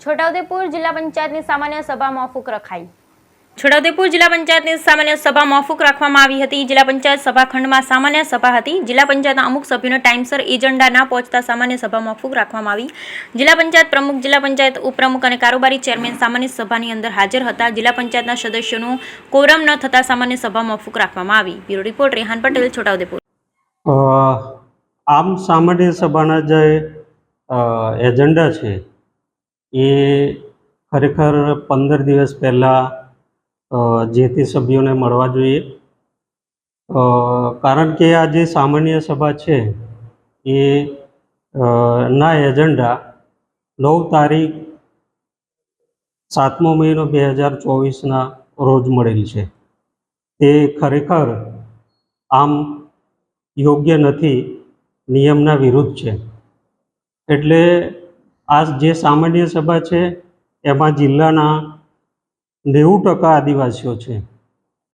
છોટાઉદેપુર જિલ્લા પંચાયતની સામાન્ય સભા મોકૂફ રખાઈ। છોટાઉદેપુર જિલ્લા પંચાયતની સામાન્ય સભા મોકૂફ રાખવામાં આવી હતી। જિલ્લા પંચાયત સભાખંડમાં સામાન્ય સભા હતી। જિલ્લા પંચાયતના અમુક સભ્યોને ટાઈમસર એજન્ડા ના પહોંચતા સામાન્ય સભા મોકૂફ રાખવામાં આવી। જિલ્લા પંચાયત પ્રમુખ, જિલ્લા પંચાયત ઉપપ્રમુખ અને કારોબારી ચેરમેન સામાન્ય સભાની અંદર હાજર હતા। જિલ્લા પંચાયતના સદસ્યોનું કોરમ ન થતા સામાન્ય સભા મોકૂફ રાખવામાં આવી। Bureau report Rehan Patel, Chhotaudepur. આમ સામાન્ય સભાના જે એજન્ડા છે એ ખરેખર 15 દિવસ પહેલાં જે તે સભ્યોને મળવા જોઈએ, કારણ કે આ જે સામાન્ય સભા છે એ ના એજન્ડા 9 તારીખ 7મો મહિનો 2024ના રોજ મળેલ છે। તે ખરેખર આમ યોગ્ય નથી, નિયમના વિરુદ્ધ છે। એટલે આ જે સામાન્ય સભા છે એમાં જિલ્લાના 90% આદિવાસીઓ છે।